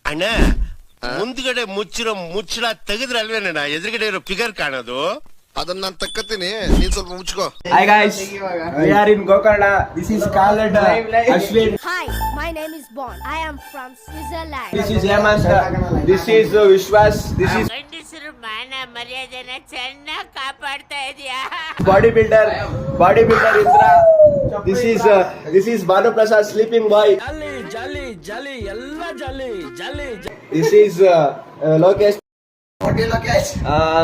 ಅಣ್ಣ ಮುಂದ್ಗಡೆ ಮುಚ್ಚಿರೋ ಮುಚ್ಚಳ ತೆಗೆದ್ರೆ ಅಲ್ವೇನಣ್ಣ ಎದುರುಗಡೆ ಇರೋ ಫಿಗರ್ ಕಾಣೋದು. ಅದನ್ನ ನಾನು ತಕ್ಕತ್ತೀನಿ, ನೀನ್ ಸ್ವಲ್ಪ ಮುಚ್ಕೋ. Hi guys, we are in Gokarna. This is Khaled, Ashwin. Hi, my name is Bond. I am from Switzerland. This is Hemant. This is Vishwas. This is ಗಂಡಸರು ಮಾನ ಮರ್ಯಾದೆನ ಚೆನ್ನಾಗಿ ಕಾಪಾಡ್ತಾ ಇದೆಯಾ? bodybuilder Indra. This is Banu Prasad, sleeping boy. Jolly, ella jolly. This is Lokesh.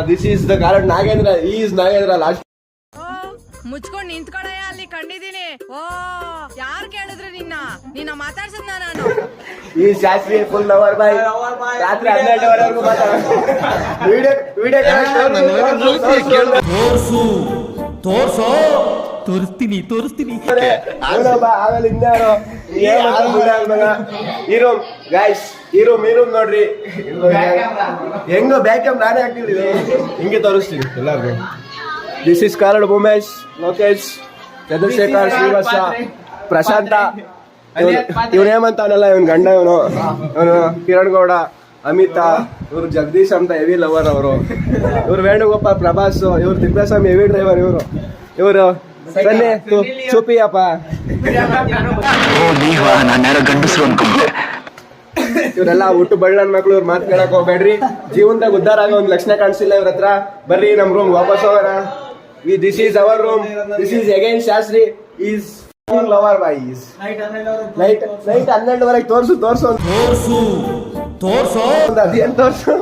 This is the Khaled Nagendra. He is Nagendra last. ಮುಚ್ಕೊಂಡು ನಿಂತ್ಕೊಳಯ್ಯ, ಅಲ್ಲಿ ಕಂಡಿದ್ದೀನಿ. ಓ ಯಾರು ಕೇಳಿದ್ರು ನಿನ್ನ ಮಾತಾಡ್ಸದ್ ನಾನು. ಈ ಶಾಸ್ತ್ರಿ ಫುಲ್ ಲವರ್ ಬಾಯ್. ರಾತ್ರಿ 12 ತೋರ್ಸೋ ತೋರಿಸ್ತೀನಿ ಆಮೇಲೆ ಇನ್ಯಾರು ಈ ರೂಮ್ ಗೈಸ್, ಈ ರೂಮ್ ನೋಡ್ರಿ ಹೆಂಗೋ ಬ್ಯಾಕ್ ಕ್ಯಾಮ್ ನಾನೇ ಹಾಕ್ತಿದ್ದೀನಿ, ಹಿಂಗೆ ತೋರಿಸ್ತೀನಿ ಎಲ್ಲರಿಗೂ. ದಿಸ್ ಇಸ್ ಕಾರಡ್ ಉಮೇಶ್, ಲೋಕೇಶ್, ಚಂದ್ರಶೇಖರ್, ಶ್ರೀವತ್ಸ, ಪ್ರಶಾಂತ. ಇವ್ನು ಹೇಮಂತವನಲ್ಲ, ಇವನ್ ಗಂಡ ಇವನು ಕಿರಣ್ ಗೌಡ, ಅಮಿತಾ, ಇವ್ರು ಜಗದೀಶ್ ಅಂತ ಹೆವಿ ಲವರ್ ಅವರು. ಇವ್ರು ವೇಣುಗೋಪಾಲ್, ಪ್ರಭಾಸ್, ಇವ್ರು ತಿಪ್ಪೇಸ್ವಾಮಿ ಹೆವಿ ಡ್ರೈವರ್. ಇವರು ಬನ್ನಿ ಚೂಪಿಯಪ್ಪ. ಇವರೆಲ್ಲ ಹುಟ್ಟು ಬಳ್ಳನ್ ಮಕ್ಳು, ಇವ್ರ ಮಾತು ಕೇಳಕ್ ಹೋಗ್ಬೇಡ್ರಿ. ಜೀವನದಾಗ ಉದ್ದಾರ ಆಗೋ ಒಂದ್ ಲಕ್ಷಣ ಕಾಣಿಸಿಲ್ಲ ಇವ್ರ ಹತ್ರ. ಬರ್ರಿ ನಮ್ ರೂಮ್ ವಾಪಸ್ ಹೋಗೋಣ. This is our room. This is again Shastri is lover boy. Is night 12ವರೆಗೆ ತೋರ್ಸು ಅದೇನ್ ತೋರ್ಸು.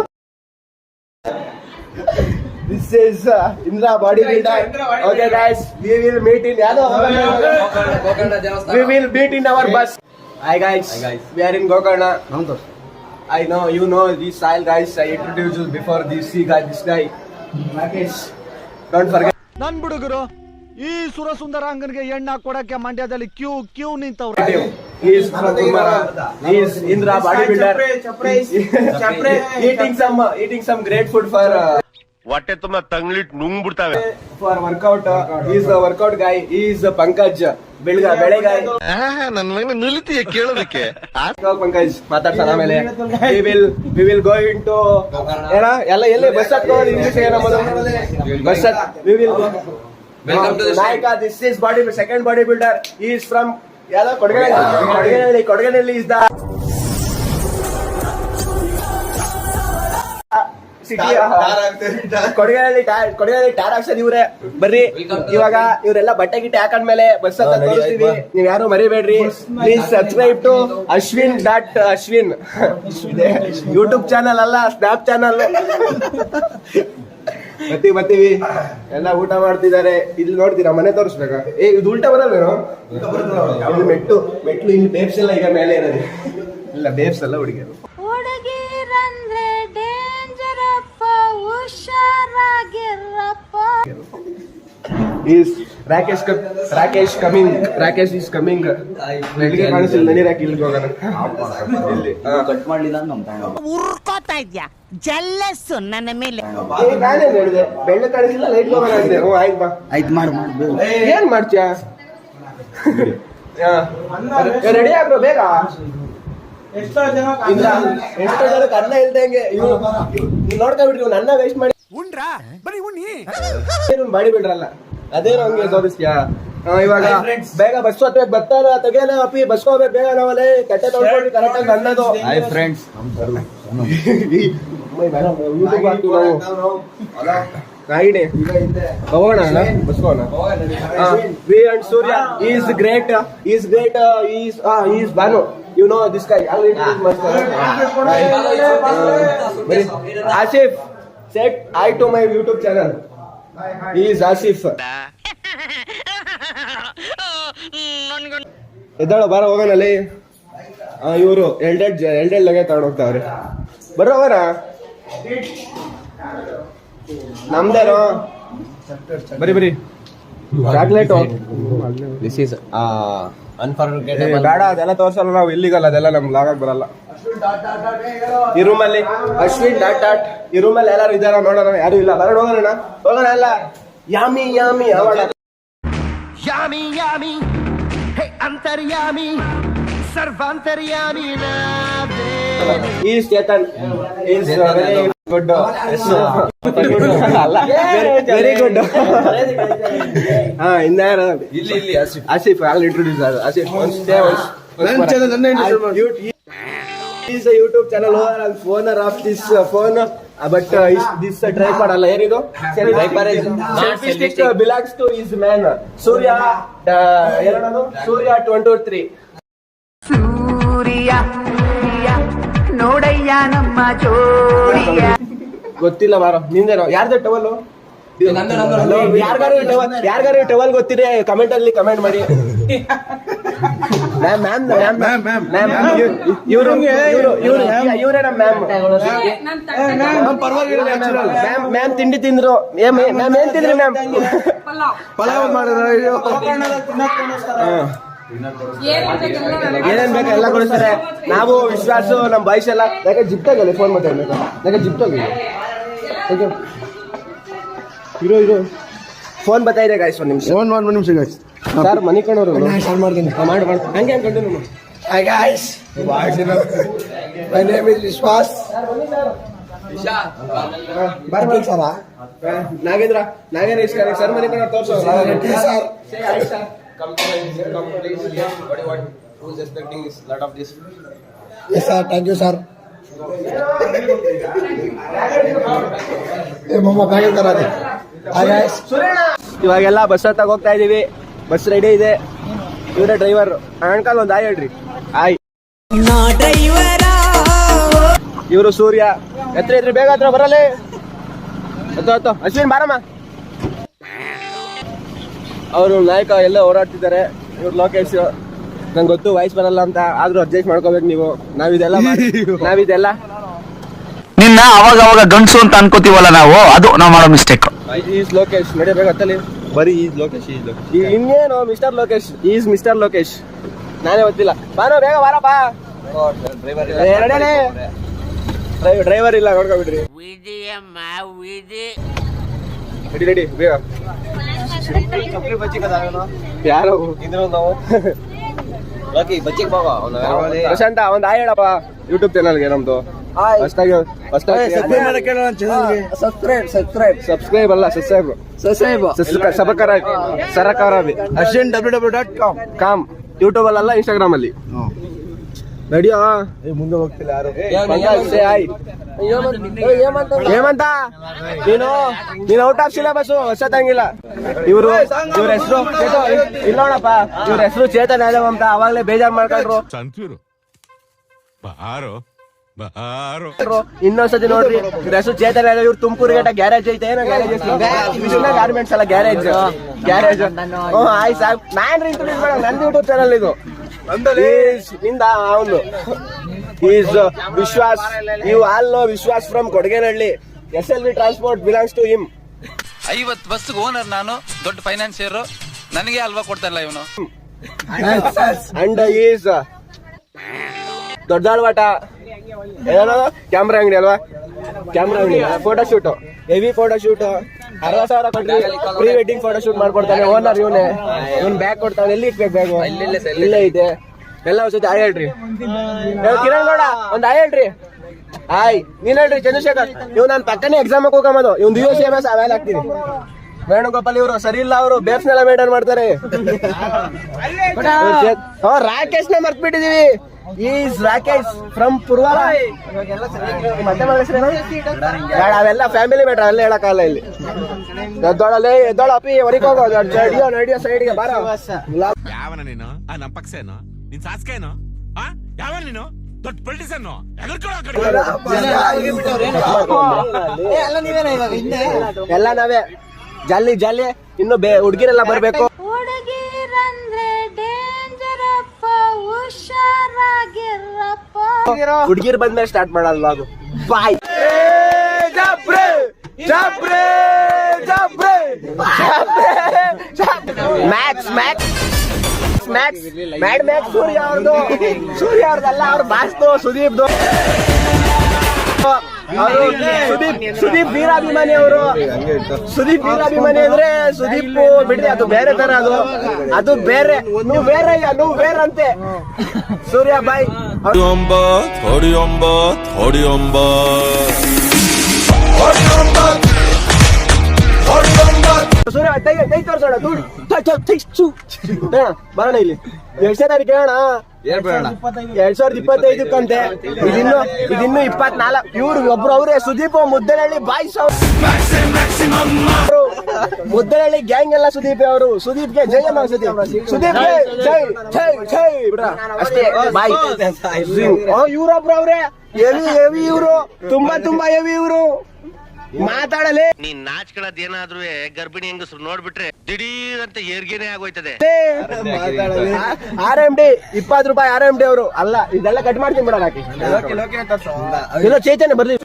This is Indra bodybuilder. Okay guys, we will meet in our bus. Hi guys, we are in Gokarna. I know you know this style guys. I introduced you before this guy. Rakesh, don't forget. ನನ್ ಬಿಡುಗರು ಈ ಸುರಸುಂದರಾಂಗನ್ಗೆ ಎಣ್ಣೆ ಕೊಡಕ್ಕೆ ಮಂಡ್ಯದಲ್ಲಿ Q ನಿಂತವ್ರೆ. He is from Kumara. He is Indra bodybuilder. Eating some great food for ಹೊಟ್ಟೆ ತುಂಬಾ ತಂಗ್ಲಿಟ್ ನುಂಗ್ ಬಿಡ್ತಾವೆ. for workout. He is the workout guy. He is the Pankaj ಬೆಳೆಗಾಯಿ. ನನ್ನ ಮಗನ ನಿಲ್ತೀಯ ಕೇಳೋದಕ್ಕೆ. ಪಂಕಜ್ ಮಾತಾಡ್ತಾನ. ಆಮೇಲೆ we will go into ಏನ ಎಲ್ಲ ಎಲ್ಲಿ ಬಸ್ ಹತ್ಕೊಂಡು English bus we will go. Naika, this is second bodybuilder. He is from ಯಾವ್ದೋ ಕೊಡಗನಹಳ್ಳಿ is the ಕೊಡಗನಹಳ್ಳಿ ಟಾರ್ ಹಾಕ್ಸೋದು ಇವ್ರೆ. ಬರ್ರಿ ಇವಾಗ ಇವರೆಲ್ಲ ಬಟ್ಟೆ ಗಿಟ್ಟೆ ಹಾಕೊಂಡ್ಮೇಲೆ ಬಸ್ ಅಂತ ತೋರಿಸ್ತೀವಿ. ನೀವ್ ಯಾರು ಮರಿಬೇಡ್ರಿ. Please subscribe to Ashwin YouTube channel ಅಲ್ಲ, ಸ್ನ್ಯಾಪ್ ಚಾನಲ್. ಬರ್ತೀವಿ ಎಲ್ಲ ಊಟ ಮಾಡ್ತಿದ್ದಾರೆ. ಇಲ್ಲಿ ನೋಡ್ತೀರಾ, ಮನೆ ತೋರಿಸ್ಬೇಕಾ? ಇದು ಉಲ್ಟಾ ಬರಲ್ವೇನೋ? ಮೆಟ್ಲು ಇಲ್ಲಿ ಬೇಬ್ಸ್ ಎಲ್ಲ ಈಗ ಮೇಲೆ ಇರೋದು. ಇಲ್ಲ ಬೇಬ್ಸ್ ಎಲ್ಲ ಹುಡುಗಿಯರು. ಹುಡುಗಿರಂದ್ರೆ ಡೇಂಜರಪ್ಪ, ಹುಷಾರಾಗಿರಪ್ಪ. Rakesh is coming. ಬೆಳಿಗ್ಗೆ ಕಾಣಿಸಿಲ್ಲ, ನಡೀರಾಕಿ ಇಲ್ಲಿಗೆ ಹೋಗೋಣ. ಕಟ್ ಮಾಡ್ಲಿಲ್ಲ ಉರ್ಕೋತಾ ಇದ್ಯಾ ಜಲ್ಲಸ್ಸು ನನ್ನ ಮೇಲೆ. ನಾನೇನ್ ಹೇಳಿದೆ, ಬೆಳ್ಳ ಕಾಣಿಸಿಲ್ಲ, ಲೈಟ್ ಹೋಗೋಣ ಅಂದೆ. ಆಯ್ತು ಮಾಡು. ಏನ್ ಮಾಡ್ತೀಯಾ? ರೆಡಿ ಆಗ್ರೋ ಬೇಗ. ಎಷ್ಟೋ ಜನಕ್ಕೆ ಅನ್ನ ಇಲ್ದಂಗೆ ನೋಡ್ಕೊಂಡ್ಬಿಟ್ರಿ. ಇವ್ನು ಅನ್ನ ವೇಸ್ಟ್ ಮಾಡಿ ಬಾಡಿ ಬಿಡ್ರಲ್ಲ, ಅದೇನು ಹಂಗೆ ತೋರಿಸ್ತೀಯಾ? ಇವಾಗ ಬೇಗ ಬಸ್ ಹೊತ್ತಬೇಕು, ಬರ್ತಾರ ತೆಗೆಯಲ್ಲ ಅಪ್ಪಿ, ಬಸ್ ಹೋಗ್ಬೇಕು ಬೇಗ. ನಾವಲ್ಲಿ ಕಟ್ಟೆ ತೊಳ್ಕೊಂಡ್ರಿ ಕರೆಕ್ಟಾಗಿ ಅನ್ನೋದು. ಫ್ರೆಂಡ್ಸ್ ಹೋಗೋಣ ಬಸ್ ಹೋಗೋಣ. We and Surya is great. Is Bhanu. You know this guy. Asif, said hi to my YouTube channel. He is Asif. ಎದ್ದಾಳ ಬಾರ ಹೋಗೋಣ ಅಲ್ಲಿ. ಇವರು ಎರಡೆರಡು ಲಗೇಜ್ ತಗೊಂಡು ಹೋಗ್ತಾವ್ರೆ. ಬರೋವರ ನಮ್ದೇನೋ. ಬರಿ ಚಾಕ್ಲೇಟು. ದಿಸ್ ಈಸ್ ಬೇಡ, ಅದೆಲ್ಲ ತೋರ್ಸಲ್ಲ ನಾವು. ಇಲ್ಲಿಗಲ್ಲ, ಅದೆಲ್ಲ ನಮ್ಗೆ ಲಾಗಕ್ ಬರಲ್ಲ. ಈ ರೂಮಲ್ಲಿ ಅಶ್ವಿನ್ ಡಾಟ್. ಈ ರೂಮಲ್ಲಿ ಎಲ್ಲಾರು ಇದ್ದಾರ ನೋಡೋಣ. ಯಾರು ಇಲ್ಲ, ಬರೋಣ ಹೋಗೋಣ ಎಲ್ಲ. ಯಾಮಿ ಹೇ ಅಂತರ್ಯಾಮಿ ಸರ್ವಾಂತರ್ಯಾಮಿ ನಾವೇ. Is Chetan is very good very good. ಹಾ ಇನ್ಯಾರು ಇಲ್ಲಿ Asif all introduce Asif is a YouTube channel owner of this phone, but this tripod ಅಲ್ಲ ಏನಿದು selfie stick belongs to his man Surya ಏನದು Surya 223. ಸೂರ್ಯ ನೋಡಯ್ಯ ನಮ್ಮ ಜೋಡಿಯ. ಗೊತ್ತಿಲ್ಲ ಬಾರೋ ನಿಂದೇನೋ ಯಾರ್ದು ಟವಲ್ ಯಾರಿಗಾರು ಟವಲ್ ಗೊತ್ತಿದೆ ಕಮೆಂಟ್ ಅಲ್ಲಿ ಕಮೆಂಟ್ ಮಾಡಿ. ಇವರೇ ನಮ್ಮ ಮ್ಯಾಮ್ ತಿಂಡಿ ತಿಂದ್ರು. ಮ್ಯಾಮ್ ಏನ್ ತಿಂದ್ರಿ ಮ್ಯಾಮ್? ಪಲಾವ್ ಮಾಡಿದ್ರು. ಏನೇನ್ ಬೇಕು ಎಲ್ಲ ಕೊಡಿಸ್ತಾರೆ. ನಾವು ವಿಶ್ವಾಸ ನಮ್ ಬಾಯ್ಸ್ ಎಲ್ಲ ಯಾಕೆ ಜಿಪ್ಟಾಗಲ್ಲ ಫೋನ್ ಮಾತಾಡ್ಬೇಕು ಯಾಕೆ ಜಿಪ್ಟಾಗಿ ಇರೋ ಫೋನ್ ಬರ್ತಾ ಇದೆ ಗಾಯ್ಸ್. ಒಂದ್ ನಿಮಿಷ ಗಾಯ್ಸ್. ಸರ್ ಮನಿ ಕಣೋರು ಮಾಡ್ತೀನಿ ಮಾಡಿ ಹಂಗೆ ಕಂಟಿನ್ಯೂ ಮಾಡಿ. Hi guys, my name is Vishwas. ಬರ್ಬೇಕು ಸರ ನಾಗೇಂದ್ರ ಇಸ್ಕಾರಿ ಸರ್ ಮನಿ ಕಣ ತೋರ್ಸೋ sir. Yes sir, thank you sir. ಮಮ್ಮ ಬ್ಯಾಗ್ ಕರಾದೆ. Hi guys. ಇವಾಗೆಲ್ಲ ಬಸ್ ಹತ್ತಾಗ ಹೋಗ್ತಾ ಇದೀವಿ. ಬಸ್ ರೆಡಿ ಇದೆ. ಇವರೇ ಡ್ರೈವರ್. ಅಣ್ಕಾಲ್ ಒಂದು ಆಯ್ ಹೇಳ್ರಿ. ಆಯ್ ಇವರು ಸೂರ್ಯ. ಎತ್ರ ಇದ್ರಿ ಬೇಗ ಹತ್ರ ಬರಲಿ. ಹತ್ತು ಅಶ್ವಿನ್ ಬಾರಮ್ಮ. ಅವರು ನಾಯಕ ಎಲ್ಲ ಹೋರಾಡ್ತಿದ್ದಾರೆ. ಇವ್ರು ಲೋಕೇಶ್. ನಂಗೆ ಗೊತ್ತು ವಾಯ್ಸ್ ಬರಲ್ಲ ಅಂತ, ಆದ್ರೂ ಅಡ್ಜಸ್ಟ್ ಮಾಡ್ಕೋಬೇಕು ನೀವು. ನಾವಿದೆಲ್ಲ ನಿನ್ನ ಅವಾಗ ಗಂಡ್ಸು ಅಂತ ಅನ್ಕೋತೀವಲ್ಲ ನಾವು, ಅದು ನಾವು ಮಾಡೋ ಮಿಸ್ಟೇಕ್. ಈಸ್ ಲೋಕೇಶ್ ನಡಿಬೇಕು ಹತ್ತಲ್ಲಿ. ಬರೀ ಈಸ್ ಲೋಕೇಶ್ ಇನ್ನೇನು mister Lokesh is mister Lokesh. ನಾನೇ ಗೊತ್ತಿಲ್ಲ. ಬಾನೋ ಬೇಗ ಬಾರಪ್ಪ. ಡ್ರೈವರ್ ಇಲ್ಲ ನೋಡ್ಕೊಬಿಡ್ರಿ. ವಿಧಿಯಮ್ಮ ವಿಧಿ. ರೆಡಿ ಬೇಗ. ಯಾರು ಪ್ರಶಾಂತ ಒಂದ್ ಆಯ್ ಹೇಳಪ್ಪ ಯೂಟ್ಯೂಬ್ ಚಾನಲ್ಗೆ ನಮ್ದು. ಸಬ್ಸ್ಕ್ರೈಬ್ ಅಲ್ಲ ಸರಕಾರ ಕಾಮ್ ಯೂಟ್ಯೂಬ್ ಅಲ್ಲ ಇನ್ಸ್ಟಾಗ್ರಾಮ್ ಅಲ್ಲಿ. ನಡಿಯೋ ಮುಂದೆ ಹೋಗ್ತಿಲ್ಲ ಹೇಮಂತ ನೀನು ಔಟ್ ಆಫ್ ಸಿಲೆಬಸ್ ಹೊಸದಂಗಿಲ್ಲ. ಇವ್ರ ಹೆಸರು ಇಲ್ಲೋಣಪ್ಪ, ಇವ್ರ ಹೆಸರು ಚೇತನ್ ಯಾದವ್ ಅಂತ. ಅವಾಗ್ಲೇ ಬೇಜಾರ್ ಮಾಡ್ಕೊಂಡ್ರು. ಇನ್ನೊಂದ್ಸತಿ ನೋಡ್ರಿ, ಇವ್ರ ಹೆಸರು ಚೇತನ್ ಯಾದವ್. ಇವ್ರು ತುಮಕೂರು ಗ್ಯಾರೇಜ್ ಐತೆ. ಏನೋ ಗ್ಯಾರೇಜ್ ಗಾರ್ಮೆಂಟ್ಸ್ ಅಲ್ಲ, ಗ್ಯಾರೇಜ್. ಆಯ್ತು ಸಾಕು. ನಾನ್ ಇಂಟ್ರೊಡ್ಯೂಸ್ ಮಾಡ ನಂದು ಯೂಟ್ಯೂಬ್ ಚಾನಲ್ ಇದು. ನಿಂದ ಅವನು is Vishwas. You all know Vishwas from Kodagenahalli. SLV transport belongs to him. 50 bus owner ನಾನು, ದೊಡ್ಡ ಫೈನಾನ್ಸಿಯರ್. ನನಗೆ ಅಲ್ವಾ ಕೊಡ್ತಾ ಇಲ್ಲ ಇವನು. ಅಂಡ್ ಈಸ್ ದೊಡ್ಡಾಳ್ವಾಟ ಕ್ಯಾಮ್ರಾ ಅಂಗಡಿ ಅಲ್ವಾ? ಕ್ಯಾಮ್ರಾ ಅಂಗಡಿ photo shoot, heavy photo shoot. 60,000 ಕೊಟ್ರಿ ಪ್ರೀ ವೆಡ್ಡಿಂಗ್ ಫೋಟೋ ಶೂಟ್ ಮಾಡ್ಕೊಡ್ತಾನೆ ಓನರ್. ಇವನ್ ಬ್ಯಾಗ್ ಕೊಡ್ತಾನೆ. ಎಲ್ಲಿ ಇಟ್ಬೇಕು ಬ್ಯಾಗು? ಇಲ್ಲೇ ಐತೆ. ಎಲ್ಲ ಒಂದ್ಸತಿ ಆಯ್ ಹೇಳ್ರಿ. ಕಿರಣ್ ಗೌಡ ಒಂದ್ ಆಯ್ ಹೇಳ್ರಿ. ಆಯ್ ನೀನ್ ಹೇಳ್ರಿ. ಚಂದ್ರಶೇಖರ್ ಇವ್ ನಾನ್ ಪಕ್ಕನೇ ಎಕ್ಸಾಮ್ ಹೋಗೋದು. ಇವ್ USMS ಅವೆಲ್ಲ ಹಾಕ್ತೀನಿ. ವೇಣುಗೋಪಾಲ್ ಇವರು ಸರಿ ಇಲ್ಲ. ಅವರು ಬೇರ್ಸ್ನೆಲ್ಲ ಮೇಂಟೈನ್ ಮಾಡ್ತಾರೆ. ರಾಕೇಶ್ ನ ಮರ್ತ್ ಬಿಟ್ಟಿದೀವಿ. Is Rakesh from Purvala. ಮತ್ತೆ ಅವೆಲ್ಲ ಫ್ಯಾಮಿಲಿ ಮ್ಯಾಟರ್, ಅಲ್ಲೇ ಹೇಳಕ್ಕಾಗಲ್ಲ ಇಲ್ಲಿ. ಎದ್ದೋಳ ಅಪ್ಪಿ ಹೊರಗೆ ಹೋಗೋ. ನಡಿಯೋ ಸೈಡ್ಗೆ ಬಾರ. ಯಾವನ ನೀನು? ನಮ್ಮ ಪಕ್ಷ ಏನು? ನಿನ್ ಸಾಸ್ಕ ಏನು? ಯಾವ ನೀನು? ದೊಡ್ಡ ಪೊಲಿಟಿಷನ್. ಎಲ್ಲ ನಾವೇ ಜಾಲಿ ಜಾಲಿ. ಇನ್ನು ಹುಡುಗಿರೆಲ್ಲ ಬರ್ಬೇಕು. ಹುಡುಗಿರ್ ಬಂದ್ಮೇಲೆ ಸ್ಟಾರ್ಟ್ ಮಾಡಲ್ವಾ ಅದು. ಬಾಯ್ ಮ್ಯಾಕ್ಸ್ ಮ್ಯಾಡ್ ಮ್ಯಾಕ್ಸ್ ಸೂರ್ಯ ಅವ್ರದ್ದು. ಸೂರ್ಯ ಅವ್ರದ್ದಲ್ಲ, ಅವ್ರ ಬಾಸ್ತು ಸುದೀಪ್ದು. ಸುದೀಪ್ ವೀರಾಭಿಮಾನಿ ಅವರು. ಸುದೀಪ್ ವೀರಾಭಿಮಾನಿ ಅಂದ್ರೆ ಸುದೀಪ್ ಬಿಡ್ರಿ, ಅದು ಬೇರೆ ತರ, ಅದು ಬೇರೆ. ನೀವು ಬೇರೆ ಅಂತೆ. ಸೂರ್ಯ ಬಾಯ್ ಸೂರ್ಯ ಕೈ ತೋರ್ಸೋಣ ಬರೋಣ ಇಲ್ಲಿ. 2ನೇ ತಾರೀಕು ಹೇಳೋಣ, 2025 ಇದಿನ್ನು 24. ಇವ್ರು ಒಬ್ರು ಅವ್ರೆ ಸುದೀಪ್ ಮುದ್ದನಹಳ್ಳಿ ಬಾಯ್ಸ್ ಮುದ್ದನಹಳ್ಳಿ ಗ್ಯಾಂಗ್ ಎಲ್ಲ ಸುದೀಪ್ ಅವರು. ಸುದೀಪ್ಗೆ ಜೈ ಅಮ್ಮ. ಸುದೀಪ್ಗೆ ಜೈ ಜೈ ಜೈ ಬಿಡ್ರ ಅಷ್ಟೇ ಬಾಯ್. ಇವ್ರೊಬ್ರು ಅವ್ರೆ ಹೆವಿ ಇವ್ರು, ತುಂಬಾ ಹೆವಿ ಇವ್ರು. ಮಾತಾಡಲೇ ನೀನ್ ನಾಚ್ಕೊಳ್ಳೋದ್ ಏನಾದ್ರೂ ಗರ್ಭಿಣಿ ಹೆಂಗಸ್ರು ನೋಡ್ಬಿಟ್ರೆ ದಿಢೀರ್ ಅಂತ ಏರ್ಗೇನೆ ಆಗೋಯ್ತದೆ. RMD 20 ರೂಪಾಯಿ RMD ಅವರು ಅಲ್ಲ, ಇದೆಲ್ಲ ಕಟ್ ಮಾಡ್ತೀನಿ ಬಿಡ. ಹಾಕಿ ಇಲ್ಲ ಚೈತನ್ಯ ಬರ್ಲಿ.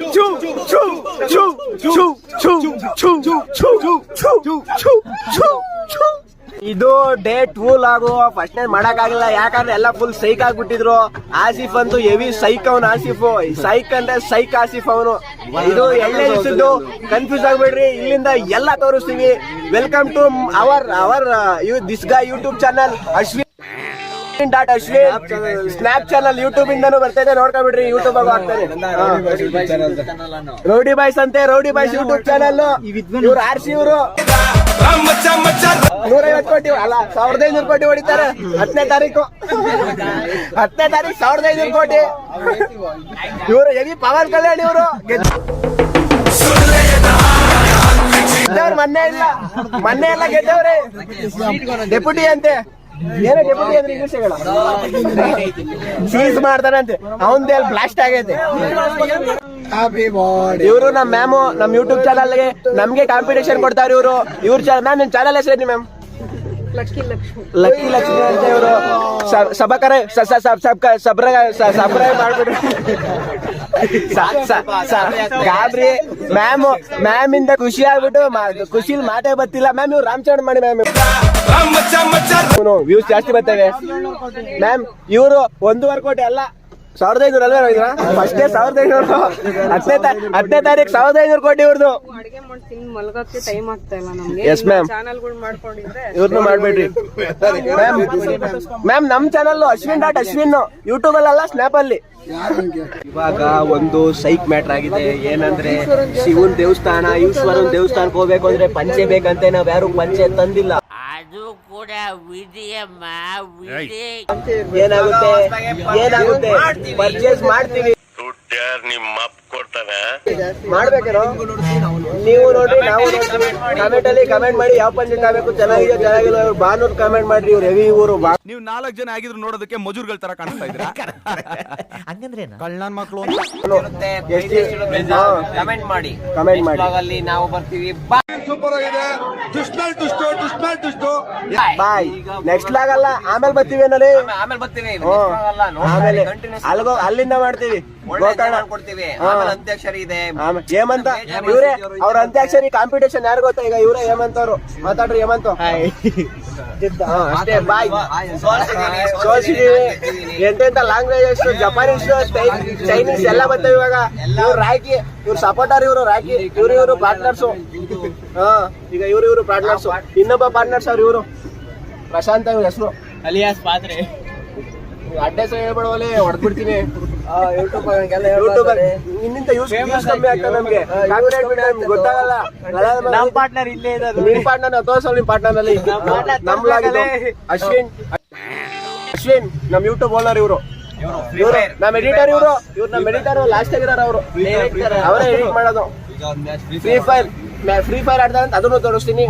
ಇದು ಡೇಟ್ ಫುಲ್ ಆಗು ಫಸ್ಟ್ ಮಾಡಕ್ ಆಗಿಲ್ಲ, ಯಾಕಂದ್ರೆ ಎಲ್ಲ ಫುಲ್ ಸೈಕ್ ಆಗ್ಬಿಟ್ಟಿದ್ರು. ಆಸಿಫ್ ಅಂತೂ ಹೆವಿ ಸೈಕ್ ಅವನು. ಆಸಿಫ್ ಸೈಕ್ ಅಂದ್ರೆ ಸೈಕ್ ಆಸಿಫ್ ಅವನು. ಇದು ಎಣ್ಣೆ ದಿವಸದ್ದು ಕನ್ಫ್ಯೂಸ್ ಆಗ್ಬೇಡ್ರಿ, ಇಲ್ಲಿಂದ ಎಲ್ಲ ತೋರಿಸ್ತೀವಿ. Welcome to our this guy YouTube channel Ashwin snap channel YouTube ಇಂದಾನು ಬರ್ತಾ ಇದೆ, ನೋಡ್ಕೊಂಡ್ಬಿಡ್ರಿ. ಯೂಟ್ಯೂಬ್ ಆಗ ಆಗ್ತಾನೆ ರೌಡಿ ಬಾಯ್ಸ್ ಅಂತೆ, ರೌಡಿ ಬಾಯ್ಸ್ ಯೂಟ್ಯೂಬ್ ಚಾನಲ್. ಇವ್ರು RC ಇವರು 150 ಕೋಟಿ ಅಲ್ಲ 1500 ಕೋಟಿ ಹೊಡಿತಾರೆ. 10ನೇ ತಾರೀಕು 1500 ಕೋಟಿ. ಇವರು ಹೆವಿ ಪವನ್ ಕಲ್ಯಾಣ್ ಇವರು. ಮೊನ್ನೆ ಎಲ್ಲ ಗೆದ್ದವ್ರೆ. ಡೆಪ್ಯೂಟಿ ಅಂತೆ, ಏನೋ ಡೆಪ್ಯೂಟಿ ಅಂದ್ರೆ ಇಂಗ್ಲಿಷ್ ಹೇಳ ಸೀಸ್ ಮಾಡ್ತಾರಂತೆ. ಅವಂದೇ ಅಲ್ಲಿ ಬ್ಲಾಸ್ಟ್ ಆಗೈತೆ. ಇವರು ನಮ್ ಮ್ಯಾಮು ನಮ್ ಯೂಟ್ಯೂಬ್ ಚಾನಲ್ಗೆ ನಮ್ಗೆ ಕಾಂಪಿಟೇಷನ್ ಕೊಡ್ತಾರೆ ಇವರು. ಮ್ಯಾಮ್ ನಿಮ್ ಚಾನಲ್ ಹೆಸರೇನು ಮ್ಯಾಮ್? ಲಕ್ಕಿ ಲಕ್ಷ್ಮಿ ಅಂತ ಇವರು. ಸಬ್ಸ್ಕ್ರೈಬ್ ಮಾಡ್ಬಿಡ್ರಿ. ಗಾಬ್ರಿ ಮ್ಯಾಮ್ ಇಂದ ಖುಷಿ ಆಗ್ಬಿಟ್ಟು ಖುಷಿಲ್ ಮಾತೇ ಬರ್ತಿಲ್ಲ ಮ್ಯಾಮ್. ಇವ್ರು ರಾಮಚರಣ್ ಮಾಡಿ ಮ್ಯಾಮ್, ವ್ಯೂಸ್ ಜಾಸ್ತಿ ಬರ್ತವೆ ಮ್ಯಾಮ್. ಇವರು 1.5 ಕೋಟಿ ಅಲ್ಲ 1500 ಅಲ್ವೇ ಫಸ್ಟೇ 1500. 10ನೇ ತಾರೀಕು 1500 ಕೋಟಿ ಇವ್ರದ್ದು. ಎಸ್ ಮ್ಯಾಮ್, ಇವ್ರನ್ನು ಮಾಡ್ಬೇಡ್ರಿ ಮ್ಯಾಮ್. ನಮ್ ಚಾನಲ್ ಅಶ್ವಿನ್ ಯೂಟ್ಯೂಬ್ ಅಲ್ಲ ಸ್ನ್ಯಾಪ್ ಅಲ್ಲಿ. ಇವಾಗ ಒಂದು ಸೈಕ್ ಮ್ಯಾಟರ್ ಆಗಿದೆ. ಏನಂದ್ರೆ ಶಿವನ್ ದೇವಸ್ಥಾನ ಈಶ್ವರನ್ ದೇವಸ್ಥಾನಕ್ಕೆ ಹೋಗ್ಬೇಕು ಅಂದ್ರೆ ಪಂಚೆ ಬೇಕಂತೆ. ನಾವ್ ಯಾರು ಪಂಚೆ ತಂದಿಲ್ಲ. ಅದು ಕೂಡ ವಿಧಿಯಮ್ಮ ವಿಧಿ. ಏನಾಗುತ್ತೆ ಪರ್ಚೇಸ್ ಮಾಡ್ತೀವಿ. ನಿಮ್ಮ ಅಪ್ಪ ಕೊಡ್ತಾನೆ ಮಾಡ್ಬೇಕೇನೋ ನೀವು ನೋಡ್ರಿ, ನಾವು ನೋಡ್ತೀವಿ. ಕಮೆಂಟ್ ಅಲ್ಲಿ ಕಮೆಂಟ್ ಮಾಡಿ ಯಾವ ಪಂಚೆ ಕಾಬೇಕು, ಚೆನ್ನಾಗಿದೆ ಚೆನ್ನಾಗಿಲ್ಲ. ಬಾನೂರ್ ಕಮೆಂಟ್ ಮಾಡ್ರಿ. ಇವ್ರು ಹೆವಿ ಊರು. ನೀವು 4 ಜನ ಆಗಿದ್ರು ನೋಡೋದಕ್ಕೆ ಮಜೂರ್ಗಳ ತರ ಕಾಣಿಸ್ತಾ ಇದ್ದೀರಾ. ಹಂಗಂದ್ರೆ ಕಳ್ಳನ್ ಮಕ್ಳು ಕಮೆಂಟ್ ಮಾಡಿ ಅಲ್ಲಿ ನಾವು ಬರ್ತೀವಿ. ಬಾಯ್ ನೆಕ್ಸ್ಟ್ ಲಾಗ್ ಅಲ್ಲ, ಆಮೇಲೆ ಬರ್ತೀವಿ ಅನ್ನೋಲಿ. ಆಮೇಲೆ ಅಲ್ಲಿಂದ ಮಾಡ್ತೀವಿ. ಅಂತ್ಯಾಕ್ಷರಿ ಇದೆ. ಹೇಮಂತ ಇವ್ರೆ ಅವ್ರ ಅಂತ್ಯಾಕ್ಷರಿ ಕಾಂಪಿಟೇಷನ್ ಯಾರು ಗೊತ್ತಾ? ಈಗ ಇವರೇ ಹೇಮಂತ್ ಅವರು. ಮಾತಾಡ್ರಿ ಹೇಮಂತ್. ಅಷ್ಟೇ ಬಾಯ್. ಎಂತೆಂತ ಲ್ಯಾಂಗ್ವೇಜಸ್, ಜಪಾನೀಸ್, ಚೈನೀಸ್ ಎಲ್ಲ ಬರ್ತವೆ ಇವಾಗ. ಇವ್ರು ರಾಕಿ, ಇವ್ರು ಸಪೋರ್ಟರ್, ಇವರು ರಾಕಿ, ಇವರು ಪಾರ್ಟ್ನರ್ಸು. ಈಗ ಇವರು ಪಾರ್ಟ್ನರ್ಸು. ಇನ್ನೊಬ್ಬ ಪಾರ್ಟ್ನರ್ಸ್ ಅವ್ರು ಇವರು ಪ್ರಶಾಂತ್ ಇವ್ರ ಹೆಸರು. ಅಲಿಯಾಸ್ ಪಾತ್ರೆ. ಅಡ್ರೆಸ್ ಹೇಳ್ಬಿಡವಲ್ಲಿ ಹೊಡೆದ್ಬಿಡ್ತೀನಿ. ಯೂಟ್ಯೂಬರ್ ಇನ್ನಿಂದ ಯೂಸ್ ಕಮ್ಮಿ ಆಗ್ತದೆ ನಮ್ಗೆ. ಗೊತ್ತಾಗಲ್ಲ. ನಮ್ ಪಾರ್ಟ್ನರ್ ಇಲ್ಲೇ ಇರೋದು. ನಿಮ್ ಪಾರ್ಟ್ನರ್ ತೋರ್ಸಲ್. ನಿಮ್ ಪಾರ್ಟ್ನರ್ ಅಲ್ಲಿ ನಮ್ಲಾಗಿದೆ ಅಶ್ವಿನ್ ನಮ್ ಯೂಟ್ಯೂಬ್ ಓನರ್ ಇವರು. ನಮ್ ಎಡಿಟರ್ ಇವರು ನಮ್ ಎಡಿಟರ್. ಲಾಸ್ಟ್ ಆಗಿರೋರು ಅವರು. ಅವರೇ ಎಡಿಟ್ ಮಾಡೋದು. ಫ್ರೀ ಫೈರ್ ಆಡ್ತಾರೆ ಅಂತ ಅದನ್ನು ತೋರಿಸ್ತೀನಿ.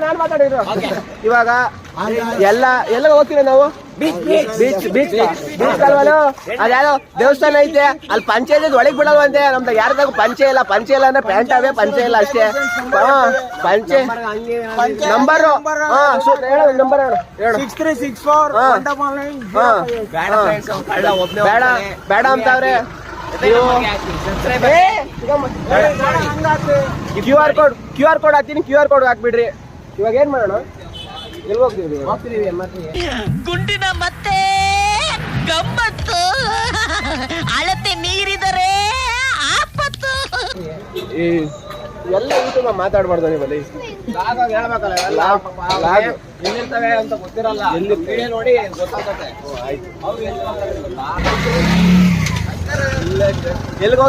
ನಾನ್ ಮಾತಾಡಿದ್ರು. ಇವಾಗ ಎಲ್ಲ ಹೋಗ್ತೀವಿ ನಾವು. ಬೀಚ್ ಅಲ್ವಲ್ಲ, ಅದ್ಯಾವ್ದೋ ದೇವಸ್ಥಾನ ಐತೆ ಅಲ್ಲಿ. ಪಂಚಾಯತ್ ಒಳಗ್ ಬಿಡಲ್ವಂತೆ. ನಮ್ದು ಯಾರ್ದಾಗ ಪಂಚೆ ಇಲ್ಲ ಅಂದ್ರೆ ಪ್ಯಾಂಟ್ ಅವೇ ಪಂಚೆ ಇಲ್ಲ ಅಷ್ಟೇ. ಪಂಚೆ ನಂಬರ್ ನಂಬರ್ ಹೇಳು. 6364 ಬೇಡ ಅಂತವ್ರೆ. QR ಕೋಡ್ ಹಾಕ್ತೀನಿ. QR ಕೋಡ್ ಹಾಕ್ಬಿಡ್ರಿ. ಇವಾಗ ಏನ್ ಮಾಡೋಣ? ಎಲ್ಲಿ ಹೋಗ್ತೀವಿ? ಗುಂಡಿನ ಮತ್ತೆ ಎಲ್ಲ ಯೂಟ್ಯೂಬ್ ಮಾತಾಡ್ಬಾರ್ದು ನೀವು ಅಲ್ಲಿ ಎಲ್ಲಿರ್ತವೆ ಅಂತ ಗೊತ್ತಿರಲ್ಲ, ಎಲ್ಲಿ ವಿಡಿಯೋ ನೋಡಿ ಗೊತ್ತಾಗುತ್ತೆ. ಎಲ್ಲಿಗೆ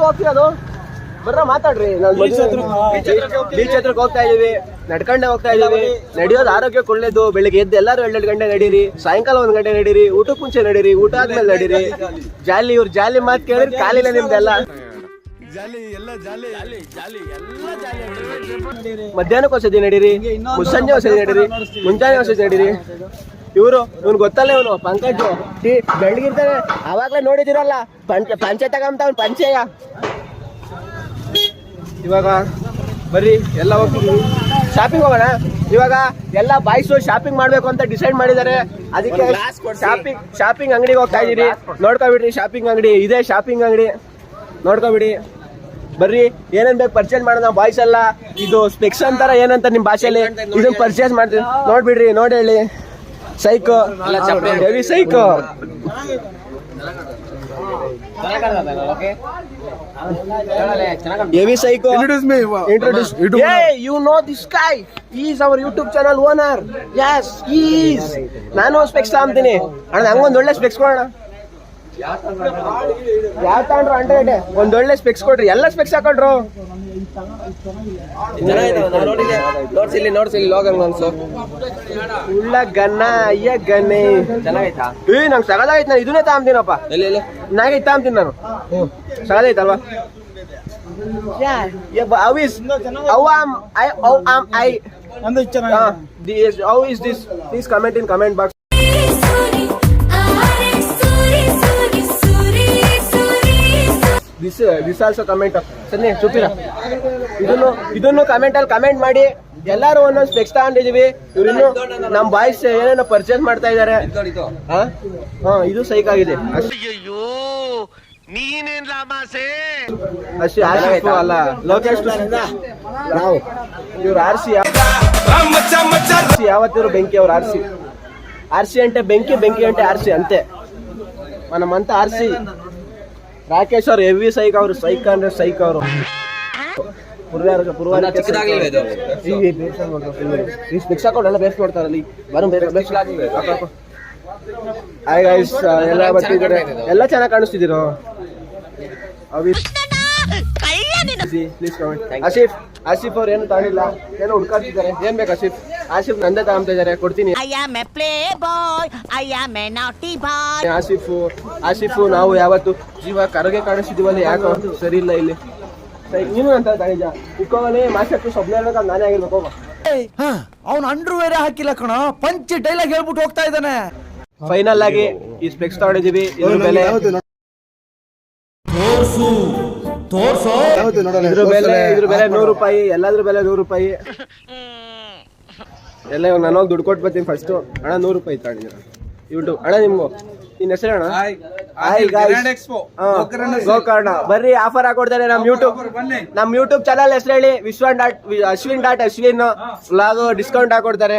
ಹೋಗ್ತಿರೋದು? ಬರ್ರ ಮಾತಾಡ್ರಿ. ಬೀಚ್ ಹತ್ರಕ್ಕೆ ಹೋಗ್ತಾ ಇದೀವಿ, ನಡ್ಕೊಂಡೆ ಹೋಗ್ತಾ ಇದೀವಿ. ನಡೆಯೋದು ಆರೋಗ್ಯಕ್ಕೆ ಒಳ್ಳೇದು. ಬೆಳಿಗ್ಗೆ ಎದ್ದು ಎಲ್ಲರೂ 2 ಗಂಟೆ ನಡೀರಿ, ಸಾಯಂಕಾಲ 1 ಗಂಟೆ ನಡೀರಿ, ಊಟಕ್ಕೆ ಮುಂಚೆ ನಡೀರಿ, ಊಟ ಆದ್ಮೇಲೆ ನಡೀರಿ. ಜಾಲಿ ಇವ್ರು ಜಾಲಿ ಮಾತು ಕೇಳಿದ್ರೆ ಕಾಲಿಲ್ಲ ನಿಮ್ದೆಲ್ಲ. ಮಧ್ಯಾಹ್ನಕ್ಕೆ ಒಂದ್ಸತಿ ನಡೀರಿ, ಸಂಜೆ ಒಂದ್ಸತಿ ನಡೀರಿ, ಮುಂಜಾನೆ ಒಂದ್ಸತಿ ನಡೀರಿ. ಇವ್ನು ಗೊತ್ತಲ್ಲ, ಇವನು ಪಂಕಜ್ ಬೆಳಗಿರ್ತಾನೆ. ಅವಾಗ್ಲೇ ನೋಡಿದಿರಲ್ಲ ಪಂಚೆ ತಗೊಂತ ಪಂಚೆಯ. ಇವಾಗ ಬರ್ರಿ ಎಲ್ಲ ಹೋಗ್ತಿದೀವಿ, ಶಾಪಿಂಗ್ ಹೋಗೋಣ. ಇವಾಗ ಎಲ್ಲ ಬಾಯ್ಸು ಶಾಪಿಂಗ್ ಮಾಡ್ಬೇಕು ಅಂತ ಡಿಸೈಡ್ ಮಾಡಿದ್ದಾರೆ. ಅದಕ್ಕೆ ಶಾಪಿಂಗ್ ಅಂಗಡಿಗೆ ಹೋಗ್ತಾ ಇದೀರಿ. ನೋಡ್ಕೊಬಿಡ್ರಿ, ಶಾಪಿಂಗ್ ಅಂಗಡಿ ಇದೆ. ಶಾಪಿಂಗ್ ಅಂಗಡಿ ನೋಡ್ಕೊಬಿಡಿ. ಬರ್ರಿ, ಏನೇನ್ ಬೇಕು ಪರ್ಚೇಸ್ ಮಾಡೋಣ. ಬಾಯ್ಸ್ ಎಲ್ಲ ಇದು ಸ್ಪೆಕ್ಸ್ ಅಂತಾರ ಏನಂತ ನಿಮ್ ಭಾಷೆಯಲ್ಲಿ, ಇದನ್ನ ಪರ್ಚೇಸ್ ಮಾಡ್ತೀವಿ. ನೋಡ್ಬಿಡ್ರಿ, ನೋಡಿ ಹೇಳಿ. Psycho, heavy psycho. Heavy Psycho. Introduce me. Hey, you know this guy? He is our YouTube channel owner. Yes, he is. ನಾನು ಸ್ಪೆಕ್ಸ್ ತಗೊಂತೀನಿ ಅಣ್ಣ. ನಂಗೊಂದು ಒಳ್ಳೆ ಸ್ಪೆಕ್ಸ್ ಕೊಡೋಣ. ಯಾವ ತಗೊಂಡ್ರು 100? ಒಂದ್ ಒಳ್ಳೆ ಸ್ಪೆಕ್ಸ್ ಕೊಡ್ರಿ. ಎಲ್ಲ ಸ್ಪೆಕ್ಸ್ ಹಾಕೊಂಡ್ರು. ನೋಡ್ಸಿಲ್ಲಿ ಲೋಗನ್ ಅನ್ಸು. ಉಳ್ಳ ಗನ್ನ ಅಯ್ಯ ಗನ್ನೆ ಚೆನ್ನಾಗೈತಾ? ನಂಗೆ ಸಗದಾಗೈತೆ. ನಾನು ಇದನ್ನೇ ತಗೊಂತೀನಪ್ಪ. ನಾಗೈ ತಗೊಂತೀನಿ ನಾನು. ಸಗದೈತಲ್ವಾ? How is this? Please comment in comment box. This also comment. ಸನ್ನಿ ಚುಪ್ಪಿರ. ಇದನ್ನು ಕಮೆಂಟ್ ಅಲ್ಲಿ ಕಮೆಂಟ್ ಮಾಡಿ. ಎಲ್ಲಾರು ಒಂದೊಂದು ಸ್ಪೆಕ್ಸ್ ತಗೊಂಡಿದೀವಿ. ಇವ್ರಿನ್ನು ನಮ್ ಬಾಯ್ಸ್ ಏನೇನೋ ಪರ್ಚೇಸ್ ಮಾಡ್ತಾ ಇದಾರೆ. ಇದು ಸೈಕ್ ಆಗಿದೆ. ಅಯ್ಯೋ ನೀನೇನ್ ಲಾಮಾಸೆ ಅಷ್ಟೇ. ಅಲ್ಲ ಲೋಕೇಶ್ ನಾವು ಇವ್ರು ಆರ್ಸಿ ಯಾವತ್ತಿದ್ರು ಬೆಂಕಿ. ಅವ್ರು ಆರ್ಸಿ అంటే ಬೆಂಕಿ అంటే ಆರ್ಸಿ ಅಂತೆ. మనమంత ಆರ್ಸಿ. ರಾಕೇಶ್ ಅವ್ರು ಹೆವಿ ಸೈಕ್. ಅವರು ಸೈಕ್ ಅಂದ್ರೆ ಸೈಕ್. ಅವರು ಸ್ಪೆಕ್ಸ್ ಹಾಕೊಂಡೆಲ್ಲ ಬೇಸ್ ನೋಡ್ತಾರಲ್ಲಿ. ಎಲ್ಲ ಬರ್ತಿದ್ದಾರೆ. ಎಲ್ಲ ಚೆನ್ನಾಗಿ ಕಾಣಿಸ್ತಿದ್ದೀರೋ. ಆಸಿಫ್ ಅವ್ರು ಏನು ತಗೊಂಡಿಲ್ಲ, ಏನೋ ಹುಡ್ಕಾಡ್ತಿದ್ದಾರೆ. ಏನ್ ಬೇಕು ಆಸಿಫ್ ನಂದೇ ತಗೊಂತ ಇದಾರೆ, ಕೊಡ್ತೀನಿ. ಆಸಿಫ್ ನಾವು ಯಾವತ್ತು ಜೀವ ಕರಗೆ ಕಾಣಿಸ್ತಿದೀವಲ್ಲ, ಯಾಕೋ ಸರಿ ಇಲ್ಲ ಇಲ್ಲಿ. ನೀನು ಅಂತ ತಗೊಂಡಿದ್ದ ಇಕ್ಕೋವಲ್ಲಿ ಮಾಸ್ಟರ್ ಸ್ವಪ್ನ ಹೇಳ್ಬೇಕು. ನಾನೇ ಆಗಿರ್ಬೇಕು. ಅವ್ನು ಅಂಡ್ರೂ ಬೇರೆ ಹಾಕಿಲ್ಲ ಕಣ, ಪಂಚ್ ಡೈಲಾಗ್ ಹೇಳ್ಬಿಟ್ಟು ಹೋಗ್ತಾ ಇದ್ದಾನೆ. ಫೈನಲ್ ಆಗಿ ಈ ಸ್ಪೆಕ್ಸ್ ತಗೊಂಡಿದೀವಿ. ಇದ್ರ ಬೆಲೆ ಇದ್ರ ಬೆಲೆ 100 ರೂಪಾಯಿ. ಎಲ್ಲದ್ರ ಬೆಲೆ 100 ರೂಪಾಯಿ. ಎಲ್ಲ ಇವಾಗ ನಾನು ಹೋಗಿ ದುಡ್ಡು ಕೊಟ್ಟು ಬರ್ತೀನಿ ಫಸ್ಟ್. ಅಣ್ಣ 100 ರೂಪಾಯಿ ತಗೊಂಡಿದ್ದೀರ ಯೂಟ್ಯೂಬ್. ಅಣ್ಣ ನಿಮ್ಗು ನಿನ್ನ ಹೆಸರು ಅಣ್ಣ? ಗೋಕರ್ಣ. ಬರ್ರಿ, ಆಫರ್ ಹಾಕೊಡ್ತಾರೆ ನಮ್ ಯೂಟ್ಯೂಬ್ ಚಾನಲ್ ಹೆಸರು ಹೇಳಿ. ಅಶ್ವಿನ್ ವ್ಲಾಗ್ ಡಿಸ್ಕೌಂಟ್ ಹಾಕೊಡ್ತಾರೆ.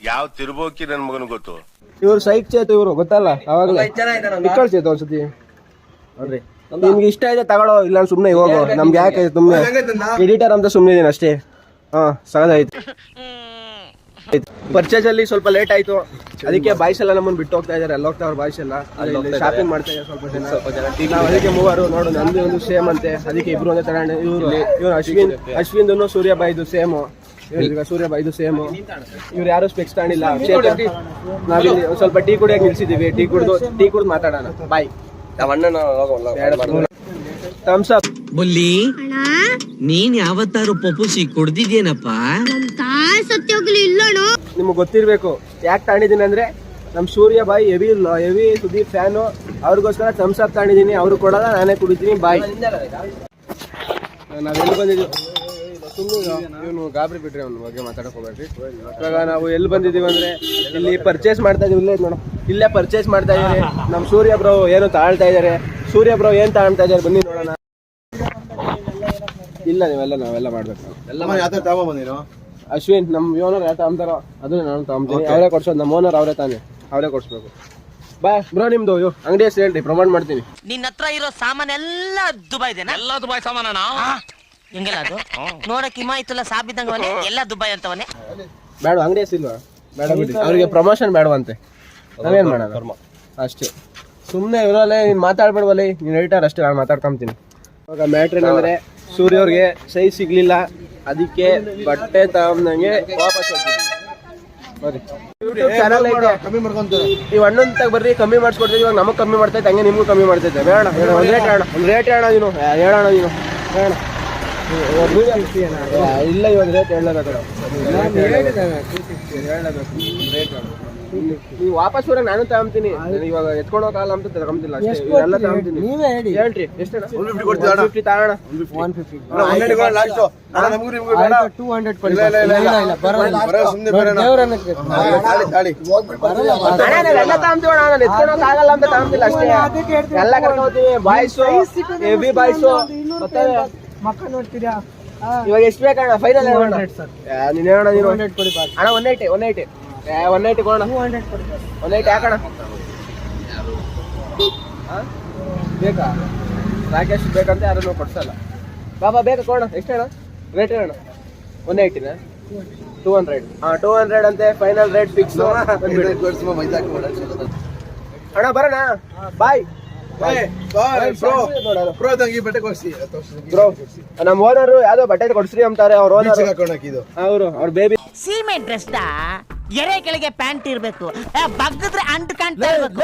ಯಾವ ತಿರ್ಬೋಕಿ ನನ್ ಮಗನ್ ಗೊತ್ತು. ಇವ್ರು ಸೈಕ್ ಚೇತು, ಇವ್ರು ಗೊತ್ತಲ್ಲ. ಅವಾಗಲೇ ನಿಕ್ಕಳ್ ಚೇತು ಒಂದ್ಸತಿ ನೋಡ್ರಿ. ನಿಮ್ಗೆ ಇಷ್ಟ ಇದೆ ತಗೊಳ್ಳೋ, ಇಲ್ಲ ಸುಮ್ನೆ ಹೋಗೋ. ನಮ್ಗೆ ಯಾಕೆ ಸುಮ್ನೆ ಎಡಿಟರ್ ಅಂತ ಸುಮ್ನೆ ಇದೀನಿ ಅಷ್ಟೇ. ಸಗದಾಯ್ತು. ಪರ್ಚೇಸ್ ಅಲ್ಲಿ ಸ್ವಲ್ಪ ಲೇಟ್ ಆಯ್ತು, ಅದಕ್ಕೆ ಬಾಯ್ಸ್ ಎಲ್ಲ ನಮ್ಮನ್ನು ಬಿಟ್ಟು ಹೋಗ್ತಾ ಇದಾರೆ. ಎಲ್ಲ ಹೋಗ್ತಾವ್ರ ಬಾಯ್ಸ್ ಎಲ್ಲ ಶಾಪಿಂಗ್ ಮಾಡ್ತಾ ಇದ್ದಾರೆ. ಸ್ವಲ್ಪ ಜನ ನಾವು ಅದಕ್ಕೆ ಮೂವರು ನೋಡು. ನಮ್ದು ಒಂದು ಸೇಮ್ ಅಂತೆ, ಅದಕ್ಕೆ ಇಬ್ರು ಒಂದೇ ತಗೊಂಡು. ಇವ್ರು ಅಶ್ವಿನ್ ಸೂರ್ಯಬಾಯ್ದು ಸೇಮು. ಸೂರ್ಯಬಾಯ್ದು ಸೇಮು. ಇವ್ರು ಯಾರು ಸ್ಪೆಕ್ಸ್ ತಗೊಂಡಿಲ್ಲ. ನಾವಿಲ್ಲಿ ಸ್ವಲ್ಪ ಟೀ ಕುಡಿಯಕ್ಕೆ ನಿಲ್ಸಿದೀವಿ. ಟೀ ಕುಡ್ದು ಮಾತಾಡೋಣ. ಬಾಯ್. Thumbs up. ಬುಲ್ಲಿ, ನೀನ್ ಯಾವತ್ತಾರು ಪಪುಸಿ ಕುಡ್ದಿದ್ಯೇನಪ್ಪ? ನಿಮ್ಗೆ ಗೊತ್ತಿರ್ಬೇಕು ಯಾಕೆ ತಗೊಂಡಿದ್ದೀನಿ ಅಂದ್ರೆ, ನಮ್ ಸೂರ್ಯಬಾಯಿ ಹೆವಿ ಸುದೀಪ್ ಫ್ಯಾನು. ಅವ್ರಿಗೋಸ್ಕರ ಥಮ್ಸ್ ಅಪ್ ತಗೊಂಡಿದ್ದೀನಿ. ಅವ್ರು ಕೊಡಲ್ಲ, ನಾನೇ ಕುಡಿತೀನಿ. ಬಾಯ್. ನಾವೆಲ್ಲಿ ಬಂದಿದ್ದೀವಿ ಇವನು ಗಾಬರಿ ಬಿಟ್ರಿ, ಅವ್ನ ಬಗ್ಗೆ ಮಾತಾಡಕ್ ಹೋಗ್ಬೇಡ್ರಿ. ಇವಾಗ ನಾವು ಎಲ್ಲಿ ಬಂದಿದೀವಿ ಅಂದ್ರೆ, ಇಲ್ಲಿ ಪರ್ಚೇಸ್ ಮಾಡ್ತಾ ಇದೀವಿ. ಇಲ್ಲೇ ನೋಡು, ಇಲ್ಲೇ ಪರ್ಚೇಸ್ ಮಾಡ್ತಾ ಇದೀವಿ. ನಮ್ ಸೂರ್ಯ ಬ್ರೋ ಏನು ತಗೊಳ್ತಾ ಇದಾರೆ. ಸೂರ್ಯ ಬ್ರೋ ಏನ್ ತಗೊಳ್ತಾ ಇದಾರೆ ಬನ್ನಿ ನೋಡೋಣ. ಇಲ್ಲ ನಾವೆಲ್ಲ ಮಾಡ್ಬೇಕು. ಅಶ್ವಿನ್ ನಮ್ ಓನರ್ ಯಾವ ತಗೊಂತಾರೋ ಅದನ್ನ ನಾನು ತಗೊಂತೀನಿ. ಅವರೇ ಕೊಡ್ಸೋದು. ನಮ್ಮ ಓನರ್ ಅವರೇ ತಾನೆ, ಅವರೇ ಕೊಡ್ಸ್ಬೇಕು. ಬಾ ಬ್ರೋ, ನಿಮ್ದು ಅಂಗಡಿ ಹೆಸರು ಹೇಳ್ರಿ, ಪ್ರಮೋಟ್ ಮಾಡ್ತೀನಿ. ನಿನ್ನ ಹತ್ರ ಇರೋ ಸಾಮಾನ್ ಎಲ್ಲ ದುಬೈದೇನಾ? ಎಲ್ಲ ದುಬಾಯ್ ಸಾಮಾನ. ಹೆಂಗೆಲ್ಲ ಅದು ನೋಡಕ್ ಹಿಮಾಯ್ತುಲ್ಲ ಸಾಬಿದಂಗವನೆ ಎಲ್ಲ ದುಬೈ ಅಂತವನೆ. ಬೇಡ ಅಂಗಡಿ ಹೆಸರಿಲ್ವಾ? ಬೇಡ ಬಿಡಿ, ಅವ್ರಿಗೆ ಪ್ರಮೋಷನ್ ಬೇಡವಂತೆ. ನಾವೇನ್ ಮಾಡೋಣ ಅಷ್ಟೇ. ಸುಮ್ಮನೆ ಇರೋಲ್ಲ, ನೀನು ಮಾತಾಡ್ಬೇಡವಲ್ಲ, ನೀನು ಎಡಿಟರ್ ಅಷ್ಟೇ, ನಾನು ಮಾತಾಡ್ಕೊಂತೀನಿ. ಇವಾಗ ಮ್ಯಾಟ್ರ್ ಏನಂದ್ರೆ ಸೂರ್ಯ ಅವ್ರಿಗೆ ಸೈಜ್ ಸಿಗ್ಲಿಲ್ಲ, ಅದಕ್ಕೆ ಬಟ್ಟೆ ತಗೊಂಡಂಗೆ ವಾಪಸ್ ಹೋಗ್ತೀವಿ. ಯೂಟ್ಯೂಬ್ ಚಾನಲ್ ಐತೆ, ನೀವು ಅಣ್ಣನ್ ತಗ ಬರ್ರಿ, ಕಮ್ಮಿ ಮಾಡಿಸ್ಕೊಡ್ತೀವಿ. ಇವಾಗ ನಮಗೆ ಕಮ್ಮಿ ಮಾಡ್ತೈತೆ, ಹಂಗೆ ನಿಮಗೂ ಕಮ್ಮಿ ಮಾಡ್ತೈತೆ. ಬೇಡ ಒಂದು ರೇಟ್ ಹೇಳೋಣ, ಒಂದು ರೇಟ್ ಹೇಳೋಣ, ನೀನು ಹೇಳೋಣ, ನೀನು ಹೇಳೋಣ. ಇಲ್ಲ ಇವಾಗ ರೇಟ್ ಹೇಳಬೇಕು, ನೀವು ವಾಪಸ್ ಬರೋ ನಾನು ತಗೊಂತೀನಿ. ಇವಾಗ ಎತ್ಕೊಂಡು ಹೋಗಲ್ಲ ಅಂತ ತಗೊಂತಿಲ್ಲ, ಎಲ್ಲ ತಗೊಂತೀನಿ. ಹೇಳ್ರಿ ಎಷ್ಟು ತಗೋಣ? 150 ಎಲ್ಲ ತಗೊಂತೀವಣ, ನಾನು ಎತ್ಕೊಂಡು ಆಗಲ್ಲ ಅಂತ ತಗೊಂತಿಲ್ಲ ಅಷ್ಟೇ. ಎಲ್ಲ ಕರ್ಕೊಂಡ್ತೀವಿ, ಬಾಯ್ಸು ಹೆವಿ ಬಾಯ್ಸು. ಮಕ್ಕ ನೋಡ್ತೀರಾ? ಇವಾಗ ಎಷ್ಟು ಬೇಕಣ್ಣ? ಫೈನಲ್ ನೀನು ಹೇಳೋಣ. ನೀನು 180 ಕೊಡಿ ಅಣ್ಣ. 180 ಕೊಡೋಣ. 180 ಹಾಕೋಣ. ಬೇಕಾ? ರಾಕೇಶ್ ಬೇಕಂತ ಯಾರನ್ನು ಕೊಡ್ಸಲ್ಲ. ಬಾಬಾ ಬೇಕಾ ಕೊಡೋಣ. ಎಷ್ಟು ಹೇಳ ರೇಟ್ ಹೇಳೋಣ? 180ನಾ? 200. 200 ಅಂತೆ ಫೈನಲ್ ರೇಟ್ ಫಿಕ್ಸ್. ಅಣ್ಣ ಬರೋಣ. ಬಾಯ್. ನಮ್ಮ ಓನರು ಯಾವ್ದೋ ಬಟ್ಟೆ ಕೊಡ್ಸ್ರಿ ಅಂತಾರೆ. ಅವ್ರ ಬೇಬಿ ಸೀಮೆ ಡ್ರೆಸ್ ಎರೆ ಕೆಳಗೆ ಪ್ಯಾಂಟ್ ಇರ್ಬೇಕು, ಬಗ್ಗದ್ರೆ ಅಂಟು ಕಾಣ್ತಾ ಇರ್ಬೇಕು.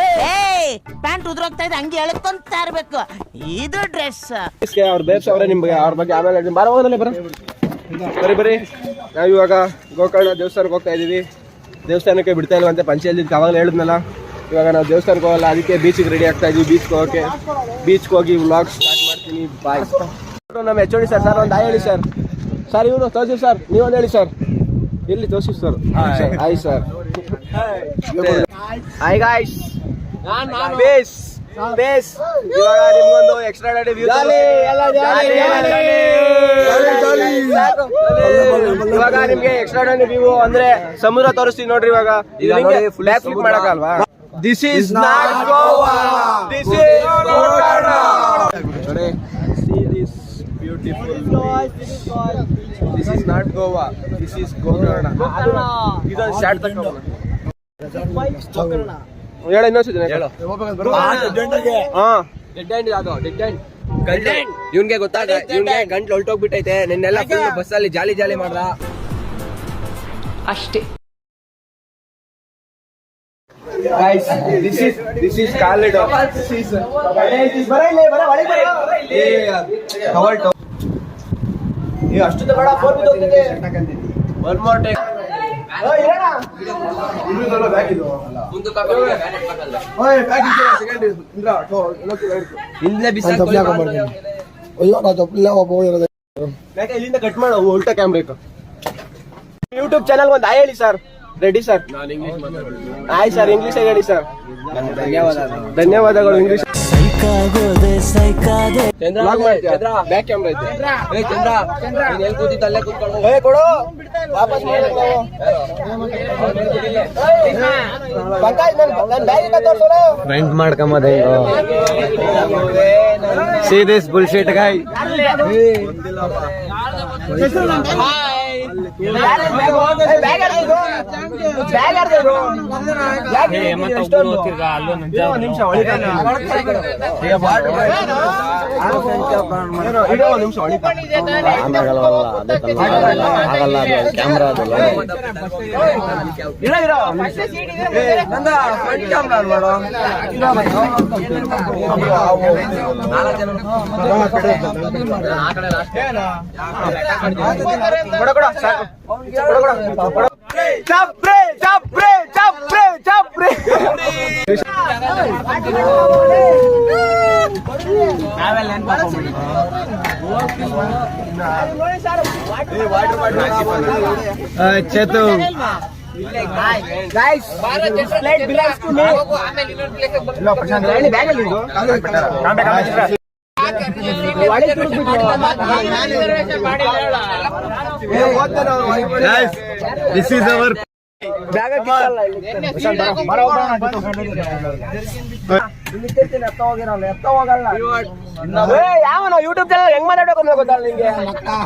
ಪ್ಯಾಂಟ್ ಉದ್ರೋಗ್ತಾ ಇದೆ ಹಂಗೆ ಎಳ್ಕೊಂತ ಇರ್ಬೇಕು. ಇದು ಡ್ರೆಸ್. ಅವ್ರ ಬೇಬ್ಸ್ ಅವ್ರೆ ನಿಮ್ಗೆ ಅವ್ರ ಬಗ್ಗೆ ಆಮೇಲೆ ಬಾರ ಹೋಗಲ್ಲ. ಬರೀ ನಾವ್ ಇವಾಗ ಗೋಕರ್ಣ ದೇವಸ್ಥಾನಕ್ಕೆ ಹೋಗ್ತಾ ಇದೀವಿ. ದೇವಸ್ಥಾನಕ್ಕೆ ಬಿಡ್ತಾ ಇಲ್ವಂತೆ, ಪಂಚಾಯತ್ ಅವಾಗಲೇ ಹೇಳಿದ್ನಲ್ಲ. ಇವಾಗ ನಾವು ದೇವಸ್ಥಾನಕ್ಕೆ ಹೋಗಲ್ಲ, ಅದಕ್ಕೆ ಬೀಚಿಗೆ ರೆಡಿ ಆಗ್ತಾ ಇದೀವಿ. ಬೀಚ್ಗೆ ಹೋಗಿ ವ್ಲಾಗ್ ಸ್ಟಾರ್ಟ್ ಮಾಡ್ತೀನಿ. ಬಾಯ್. ನಮ್ಮ HOD ಸರ್ ಒಂದು ಹೇಳಿ ಸರ್. ಇವನು ತೋರಿಸಿ ಸರ್, ನೀವೊಂದು ಹೇಳಿ ಸರ್. ಎಲ್ಲಿ ತೋರಿಸಿ sir? Hi sir. Hi guys, base. ಇವಾಗ ನಿಮ್ಗೊಂದು ಎಕ್ಸ್ಟ್ರಾ ವ್ಯೂ. ಇವಾಗ ನಿಮ್ಗೆ ಎಕ್ಸ್ಟ್ರಾ ವ್ಯೂ ಅಂದ್ರೆ ಸಮುದ್ರ ತೋರಿಸ್ತೀವಿ ನೋಡ್ರಿ. ಇವಾಗ ಬ್ಯಾಕ್ ಫ್ಲಿಪ್ ಮಾಡಕಲ್ವಾ? This is not Goa. This is Gokarna. See this beautiful. This is not Goa. This is Gokarna. ಇದೊಂದು ಶಾರ್ಟ್ ತಗೊಂಡು ಹೇಳ. ಇನ್ನೊಂದ್ಸತಿ ಹೇಳು. ಡೆಡ್ ಎಂಡ್ ಅದು ಡೆಡ್ ಎಂಡ್. ಇವ್ನ್ಗೆ ಗೊತ್ತಾಗ, ಇವ್ನ್ಗೆ ಗಂಟ್ಲು ಹೊಲ್ಟೋಗ್ಬಿಟ್ಟೈತೆ. ನಿನ್ನೆಲ್ಲ ಫುಲ್ ಬಸ್ಸಲ್ಲಿ ಜಾಲಿ ಮಾಡ್ದ ಅಷ್ಟೇ. Guys, this is Khalid. ಅಷ್ಟು ಬೇಡ, 4 ಬಿದ್ದೋಗ್ತಿದೆ. One more take. ಇಲ್ಲಿಂದ ಕಟ್ ಮಾಡ, ಉಲ್ಟಾ ಕ್ಯಾಮ್ರಾ ಇತ್ತು. ಯೂಟ್ಯೂಬ್ ಚಾನಲ್ ಒಂದು ಹೇಳಿ ಸರ್. Ready sir? ಆಯ್ ಸರ್, ಇಂಗ್ಲಿಷ್ ಹೇಳಿ ಸರ್. ಧನ್ಯವಾದಗಳು. ಇಂಗ್ಲಿಷ್ ಬ್ಯಾಕ್ ಕ್ಯಾಮ್ರಾ ಐತೆ. ಚಂದ್ರ ಎಲ್ಲಿ ಕೂತಿದ್ದ ಅಲ್ಲೇ ಕೂತ್ಕೊಳ್ಳೋ. ಕೊಡು ವಾಪಸ್ ರೆಂಟ್ ಮಾಡ್ಕೊಂಬದ. See this bullshit guy. Chetu. Guys, this plate belongs to me. No, Prashant. Any bag alli idu. Come back. Guys, this is our bag. ಎತ್ತ ಹೋಗಿರಲ್ಲ ಎತ್ತ ಹೋಗಲ್ಲ ಯಾವನ ಯೂಟ್ಯೂಬ್ ಚಾನಲ್ ಹೆಂಗ್ ಮಾತಾಡಬೇಕು ಅಂತ ಗೊತ್ತಲ್ಲ ನಿಂಗೆ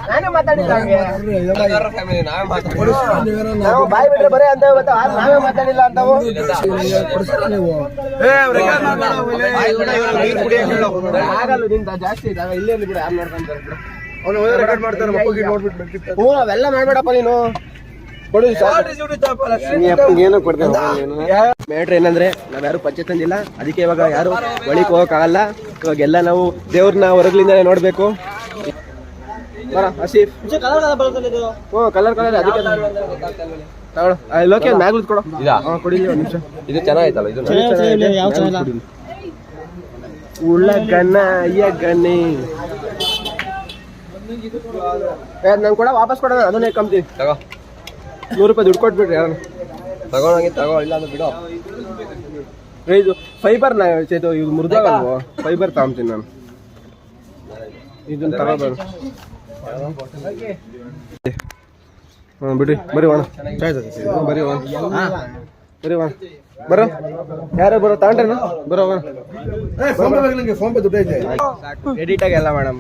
ನಾನೇ ಮಾತಾಡಿಲ್ಲ ಹಂಗೆ ನಾವು ಬಾಯಿ ಬಿಟ್ರೆ ಬರೇ ಅಂತ ಗೊತ್ತಾ ನಾವೇ ಮಾತಾಡಿಲ್ಲ ಅಂತವು ಆಗಲ್ಲ ನಿಂತ ಜಾಸ್ತಿ ಇದ್ದಾವೆ ಇಲ್ಲೇ ಬಿಡ ಯಾರು ನೋಡ್ಕೊಂತಾರೆ ರೆಕಾರ್ಡ್ ಮಾಡ್ತಾರೆ ಮಕ್ಕಳಿಗೆ ನೋಡ್ಬಿಟ್ಟು ಹ್ಞೂ ಅವೆಲ್ಲ ಮಾಡ್ಬೇಡಪ್ಪ ನೀನು ಕೊಡು ಏನು ಕೊಡ್ತೇವೆ ಮೇಟ್ರ್ ಏನಂದ್ರೆ ನಾವ್ ಯಾರು ಪಚ್ಚೆ ತಂದಿಲ್ಲ ಅದಕ್ಕೆ ಇವಾಗ ಯಾರು ಒಳಿಕ್ ಹೋಗಕ್ಕಾಗಲ್ಲ ಇವಾಗೆಲ್ಲ ನಾವು ದೇವ್ರನ್ನ ಹೊರಗ್ಲಿಂದಾನೆ ನೋಡ್ಬೇಕು ಆಸಿಫ್ ಹ್ಞೂ ಕಲರ್ ಅದಕ್ಕೆ ತಗೊಳ್ಳೋ ಲೋಕೆ ಮ್ಯಾಗ್ಲದ್ ಕೊಡು ಕೊಡಿ ಒಂದು ನಿಮಿಷ ಇದು ಚೆನ್ನಾಗೈತಲ್ಲ ಇದು ಉಳ್ಳಗನ್ನ ಅಯ್ಯಗನ್ನಿ ನಂಗೆ ಕೂಡ ವಾಪಸ್ ಕೊಡೋಣ ಅದನ್ನೇ ಕಮ್ತೀನಿ ತಗೋ ₹100 ದುಡ್ಡು ಕೊಟ್ಬಿಟ್ರಿ ಯಾರು ತಗೊಂಡಂಗೆ ತಗೋ ಇಲ್ಲ ಅಂದ್ರೆ ಬಿಡು ಇದು ಫೈಬರ್ ಇದು ಮುರಿದಾಗಲ್ವೋ ಫೈಬರ್ ತಗೊಂತೀನಿ ನಾನು ಇದನ್ನ ತಗೋಬೇಡ ಹಾಂ ಬಿಡಿ ಬರೀ ಹೋಣ ಬರೀ ಹೋಣ ಬರೀ ಹೋಣ ಬರೋ ಯಾರು ಬರೋ ತಗೊಂಡ್ರೇನು ಬರೋ ಫೋನ್ ಪೇ ದುಡ್ಡು ಐತೆ ಎಡಿಟಾಗಿ ಎಲ್ಲ ಮೇಡಮ್